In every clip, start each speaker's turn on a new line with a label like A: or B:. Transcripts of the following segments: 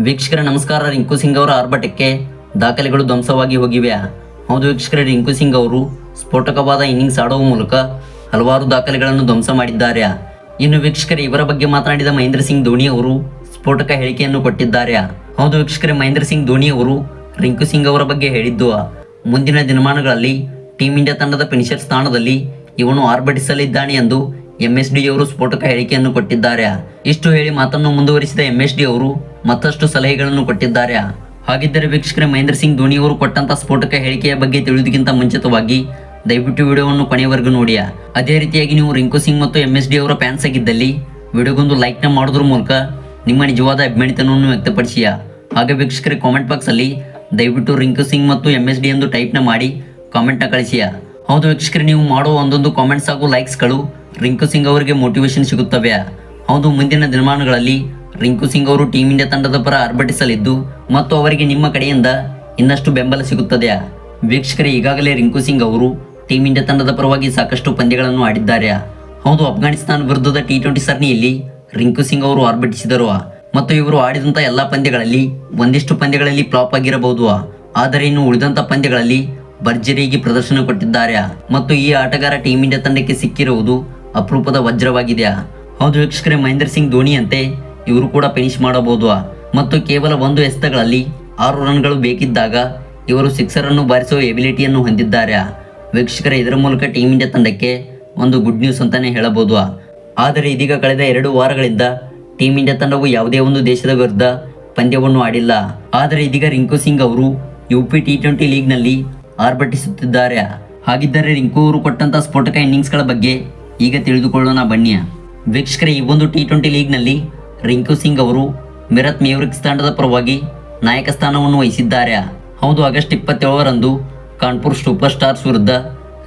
A: ವೀಕ್ಷಕರ ನಮಸ್ಕಾರ. ರಿಂಕು ಸಿಂಗ್ ಅವರ ಆರ್ಭಟಕ್ಕೆ ದಾಖಲೆಗಳು ಧ್ವಂಸವಾಗಿ ಹೋಗಿವೆ. ಹೌದು ವೀಕ್ಷಕರೇ, ರಿಂಕು ಸಿಂಗ್ ಅವರು ಸ್ಫೋಟಕವಾದ ಇನ್ನಿಂಗ್ಸ್ ಆಡುವ ಮೂಲಕ ಹಲವಾರು ದಾಖಲೆಗಳನ್ನು ಧ್ವಂಸ ಮಾಡಿದ್ದಾರೆ. ಇನ್ನು ವೀಕ್ಷಕರೇ, ಇವರ ಬಗ್ಗೆ ಮಾತನಾಡಿದ ಮಹೇಂದ್ರ ಸಿಂಗ್ ಧೋನಿ ಅವರು ಸ್ಫೋಟಕ ಹೇಳಿಕೆಯನ್ನು ಕೊಟ್ಟಿದ್ದಾರೆ. ಹೌದು ವೀಕ್ಷಕರೇ, ಮಹೇಂದ್ರ ಸಿಂಗ್ ಧೋನಿ ಅವರು ರಿಂಕು ಸಿಂಗ್ ಅವರ ಬಗ್ಗೆ ಹೇಳಿದ್ದು, ಮುಂದಿನ ದಿನಮಾನಗಳಲ್ಲಿ ಟೀಂ ಇಂಡಿಯಾ ತಂಡದ ಫಿನಿಷರ್ ಸ್ಥಾನದಲ್ಲಿ ಇವನು ಆರ್ಭಟಿಸಲಿದ್ದಾನೆ ಎಂದು MSD ಅವರು ಸ್ಫೋಟಕ ಹೇಳಿಕೆಯನ್ನು ಕೊಟ್ಟಿದ್ದಾರೆ. ಇಷ್ಟು ಹೇಳಿ ಮಾತನ್ನು ಮುಂದುವರಿಸಿದ MSD ಅವರು ಮತ್ತಷ್ಟು ಸಲಹೆಗಳನ್ನು ಕೊಟ್ಟಿದ್ದಾರೆ. ಹಾಗಿದ್ದರೆ ವೀಕ್ಷಕರೇ, ಮಹೇಂದ್ರ ಸಿಂಗ್ ಧೋನಿ ಅವರು ಕೊಟ್ಟಂತ ಸ್ಫೋಟಕ ಹೇಳಿಕೆಯ ಬಗ್ಗೆ ತಿಳಿಯುವುದಕ್ಕಿಂತ ಮುಂಚಿತವಾಗಿ ದಯವಿಟ್ಟು ವಿಡಿಯೋವನ್ನು ಕೊನೆಯವರೆಗೂ ನೋಡಿ. ಅದೇ ರೀತಿಯಾಗಿ ನೀವು ರಿಂಕು ಸಿಂಗ್ ಮತ್ತು MSD ಅವರ ಫ್ಯಾನ್ಸ್ ಆಗಿದ್ದಲ್ಲಿ ವಿಡಿಯೋಗೊಂದು ಲೈಕ್ನ ಮಾಡೋದ್ರ ಮೂಲಕ ನಿಮ್ಮ ನಿಜವಾದ ಅಭಿಮಾನಿತನವನ್ನು ವ್ಯಕ್ತಪಡಿಸಿ. ಹಾಗೆ ವೀಕ್ಷಕರೇ, ಕಾಮೆಂಟ್ ಬಾಕ್ಸ್ ಅಲ್ಲಿ ದಯವಿಟ್ಟು ರಿಂಕು ಸಿಂಗ್ ಮತ್ತು MSD ಎಂದು ಟೈಪ್ನ ಮಾಡಿ ಕಾಮೆಂಟ್ನ ಕಳಿಸಿ. ಹೌದು ವೀಕ್ಷಕರೇ, ನೀವು ಮಾಡುವ ಒಂದೊಂದು ಕಾಮೆಂಟ್ಸ್ ಹಾಗೂ ಲೈಕ್ಸ್ಗಳು ರಿಂಕು ಸಿಂಗ್ ಅವರಿಗೆ ಮೋಟಿವೇಶನ್ ಸಿಗುತ್ತವೆ. ಹೌದು, ಮುಂದಿನ ದಿನಮಾನಗಳಲ್ಲಿ ರಿಂಕು ಸಿಂಗ್ ಅವರು ಟೀಂ ಇಂಡಿಯಾ ತಂಡದ ಪರ ಆರ್ಭಟಿಸಲಿದ್ದು ಮತ್ತು ಅವರಿಗೆ ನಿಮ್ಮ ಕಡೆಯಿಂದ ಇನ್ನಷ್ಟು ಬೆಂಬಲ ಸಿಗುತ್ತದೆ. ವೀಕ್ಷಕರೇ, ಈಗಾಗಲೇ ರಿಂಕು ಸಿಂಗ್ ಅವರು ಟೀಂ ಇಂಡಿಯಾ ತಂಡದ ಪರವಾಗಿ ಸಾಕಷ್ಟು ಪಂದ್ಯಗಳನ್ನು ಆಡಿದ್ದಾರೆ. ಹೌದು, ಅಫ್ಘಾನಿಸ್ತಾನ ವಿರುದ್ಧದ T20 ಸರಣಿಯಲ್ಲಿ ರಿಂಕು ಸಿಂಗ್ ಅವರು ಆರ್ಭಟಿಸಿದರು ಮತ್ತು ಇವರು ಆಡಿದಂಥ ಎಲ್ಲ ಪಂದ್ಯಗಳಲ್ಲಿ ಒಂದಿಷ್ಟು ಪಂದ್ಯಗಳಲ್ಲಿ ಫ್ಲಾಪ್ ಆಗಿರಬಹುದು, ಆದರೆ ಇನ್ನು ಉಳಿದಂಥ ಪಂದ್ಯಗಳಲ್ಲಿ ಭರ್ಜರಿಯಾಗಿ ಪ್ರದರ್ಶನ ಕೊಟ್ಟಿದ್ದಾರೆ ಮತ್ತು ಈ ಆಟಗಾರ ಟೀಂ ಇಂಡಿಯಾ ತಂಡಕ್ಕೆ ಸಿಕ್ಕಿರುವುದು ಅಪರೂಪದ ವಜ್ರವಾಗಿದೆ. ಹೌದು ವೀಕ್ಷಕರೇ, ಮಹೇಂದ್ರ ಸಿಂಗ್ ಧೋನಿ ಅಂತೆ ಇವರು ಕೂಡ ಫಿನಿಶ್ ಮಾಡಬಹುದು ಮತ್ತು ಕೇವಲ 1 ಎಸೆತಗಳಲ್ಲಿ 6 ರನ್ಗಳು ಬೇಕಿದ್ದಾಗ ಇವರು ಸಿಕ್ಸರ್ ಅನ್ನು ಬಾರಿಸುವ ಎಬಿಲಿಟಿಯನ್ನು ಹೊಂದಿದ್ದಾರೆ. ವೀಕ್ಷಕರೇ, ಇದರ ಮೂಲಕ ಟೀಂ ಇಂಡಿಯಾ ತಂಡಕ್ಕೆ ಒಂದು ಗುಡ್ ನ್ಯೂಸ್ ಅಂತಾನೆ ಹೇಳಬಹುದು. ಆದರೆ ಇದೀಗ ಕಳೆದ 2 ವಾರಗಳಿಂದ ಟೀಂ ಇಂಡಿಯಾ ತಂಡವು ಯಾವುದೇ ಒಂದು ದೇಶದ ವಿರುದ್ಧ ಪಂದ್ಯವನ್ನು ಆಡಿಲ್ಲ. ಆದರೆ ಇದೀಗ ರಿಂಕು ಸಿಂಗ್ ಅವರು UP T20 ಲೀಗ್ನಲ್ಲಿ ಆರ್ಭಟಿಸುತ್ತಿದ್ದಾರೆ. ಹಾಗಿದ್ದರೆ ರಿಂಕು ಅವರು ಕೊಟ್ಟಂತ ಸ್ಫೋಟಕ ಇನ್ನಿಂಗ್ಸ್ಗಳ ಬಗ್ಗೆ ಈಗ ತಿಳಿದುಕೊಳ್ಳೋಣ ಬನ್ನಿ. ವೀಕ್ಷಕರೇ, ಈ ಒಂದು T20 ಲೀಗ್ನಲ್ಲಿ ರಿಂಕು ಸಿಂಗ್ ಅವರು ಮಿರತ್ ಮೇವರಿಕ್ಸ್ ತಂಡದ ಪರವಾಗಿ ನಾಯಕ ಸ್ಥಾನವನ್ನು ವಹಿಸಿದ್ದಾರೆ. ಹೌದು, ಆಗಸ್ಟ್ 27ರಂದು ಕಾನ್ಪುರ್ ಸೂಪರ್ ಸ್ಟಾರ್ಸ್ ವಿರುದ್ಧ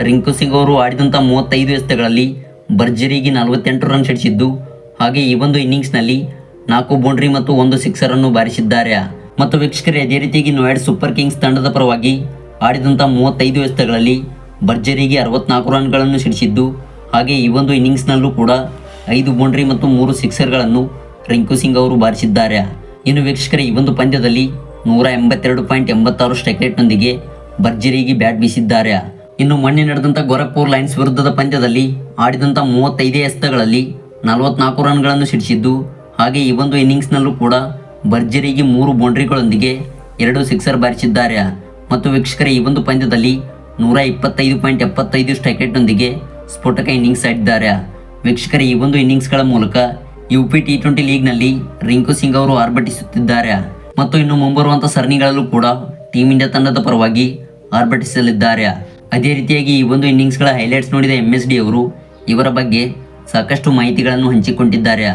A: ರಿಂಕು ಸಿಂಗ್ ಅವರು ಆಡಿದಂಥ 35 ಎಸೆತಗಳಲ್ಲಿ ಭರ್ಜರಿಯಾಗಿ 48 ರನ್ ಸಿಡಿಸಿದ್ದು, ಹಾಗೆ ಈ ಒಂದು ಇನ್ನಿಂಗ್ಸ್ನಲ್ಲಿ 4 ಬೌಂಡ್ರಿ ಮತ್ತು 1 ಸಿಕ್ಸರ್ ಅನ್ನು ಬಾರಿಸಿದ್ದಾರೆ. ಮತ್ತು ವೀಕ್ಷಕರೇ, ಅದೇ ರೀತಿಯಾಗಿ ನೋಯ್ಡಾ ಸೂಪರ್ ಕಿಂಗ್ಸ್ ತಂಡದ ಪರವಾಗಿ ಆಡಿದಂಥ 35 ಎಸೆತಗಳಲ್ಲಿ ಭರ್ಜರಿಯಾಗಿ 64 ರನ್ಗಳನ್ನು ಸಿಡಿಸಿದ್ದು, ಹಾಗೆ ಈ ಒಂದು ಇನ್ನಿಂಗ್ಸ್ನಲ್ಲೂ ಕೂಡ 5 ಬೌಂಡ್ರಿ ಮತ್ತು 3 ಸಿಕ್ಸರ್ಗಳನ್ನು ರಿಂಕು ಸಿಂಗ್ ಅವರು ಬಾರಿಸಿದ್ದಾರೆ. ಇನ್ನು ವೀಕ್ಷಕರೇ, ಈ ಒಂದು ಪಂದ್ಯದಲ್ಲಿ 182.86 ಸ್ಟ್ರೈಕ್ ರೇಟ್ನೊಂದಿಗೆ ಭರ್ಜರಿಯಾಗಿ ಬ್ಯಾಟ್ ಬೀಸಿದ್ದಾರೆ. ಇನ್ನು ಮೊನ್ನೆ ನಡೆದಂಥ ಗೋರಖ್ಪುರ್ ಲಯನ್ಸ್ ವಿರುದ್ಧದ ಪಂದ್ಯದಲ್ಲಿ ಆಡಿದಂಥ 35 ಎಸೆತಗಳಲ್ಲಿ 44 ರನ್ಗಳನ್ನು ಸಿಡಿಸಿದ್ದು, ಹಾಗೆ ಈ ಒಂದು ಇನ್ನಿಂಗ್ಸ್ನಲ್ಲೂ ಕೂಡ ಭರ್ಜರಿಯಾಗಿ 3 ಬೌಂಡ್ರಿಗಳೊಂದಿಗೆ 2 ಸಿಕ್ಸರ್ ಬಾರಿಸಿದ್ದಾರೆ. ಮತ್ತು ವೀಕ್ಷಕರೇ, ಈ ಒಂದು ಪಂದ್ಯದಲ್ಲಿ 125.75 ಸ್ಟ್ರೈಕ್ ರೇಟ್ನೊಂದಿಗೆ ಸ್ಫೋಟಕ ಇನ್ನಿಂಗ್ಸ್ ಆಡಿದ್ದಾರೆ. ವೀಕ್ಷಕರೇ, ಈ ಒಂದು ಇನ್ನಿಂಗ್ಸ್ಗಳ ಮೂಲಕ UP T20 ಲೀಗ್ನಲ್ಲಿ ರಿಂಕು ಸಿಂಗ್ ಅವರು ಆರ್ಭಟಿಸುತ್ತಿದ್ದಾರೆ ಮತ್ತು ಇನ್ನು ಮುಂಬರುವಂಥ ಸರಣಿಗಳಲ್ಲೂ ಕೂಡ ಟೀಂ ಇಂಡಿಯಾ ತಂಡದ ಪರವಾಗಿ ಆರ್ಭಟಿಸಲಿದ್ದಾರೆ. ಅದೇ ರೀತಿಯಾಗಿ ಈ ಒಂದು ಇನ್ನಿಂಗ್ಸ್ಗಳ ಹೈಲೈಟ್ಸ್ ನೋಡಿದ MSD ಅವರು ಇವರ ಬಗ್ಗೆ ಸಾಕಷ್ಟು ಮಾಹಿತಿಗಳನ್ನು ಹಂಚಿಕೊಂಡಿದ್ದಾರೆ.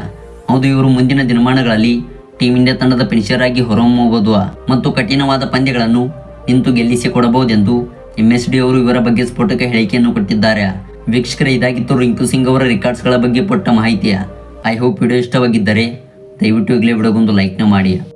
A: ಹೌದು, ಇವರು ಮುಂದಿನ ದಿನಮಾನಗಳಲ್ಲಿ ಟೀಂ ಇಂಡಿಯಾ ತಂಡದ ಫಿನಿಷರ್ ಆಗಿ ಹೊರಹೊಮ್ಮಬಹುದು ಮತ್ತು ಕಠಿಣವಾದ ಪಂದ್ಯಗಳನ್ನು ನಿಂತು ಗೆಲ್ಲಿಸಿಕೊಡಬಹುದೆಂದು MSD ಅವರು ಇವರ ಬಗ್ಗೆ ಸ್ಫೋಟಕ ಹೇಳಿಕೆಯನ್ನು ಕೊಟ್ಟಿದ್ದಾರೆ. ವೀಕ್ಷಕರೇ, ಇದಾಗಿತ್ತು ರಿಂಕು ಸಿಂಗ್ ಅವರ ರೆಕಾರ್ಡ್ಸ್ಗಳ ಬಗ್ಗೆ ಕೊಟ್ಟ ಮಾಹಿತಿಯ. ಐ ಹೋಪ್ ವಿಡಿಯೋ ಇಷ್ಟವಾಗಿದ್ದರೆ ದಯವಿಟ್ಟು ಈಗಲೇ ವಿಡಿಯೋಗೊಂದು ಲೈಕ್ನ ಮಾಡಿ.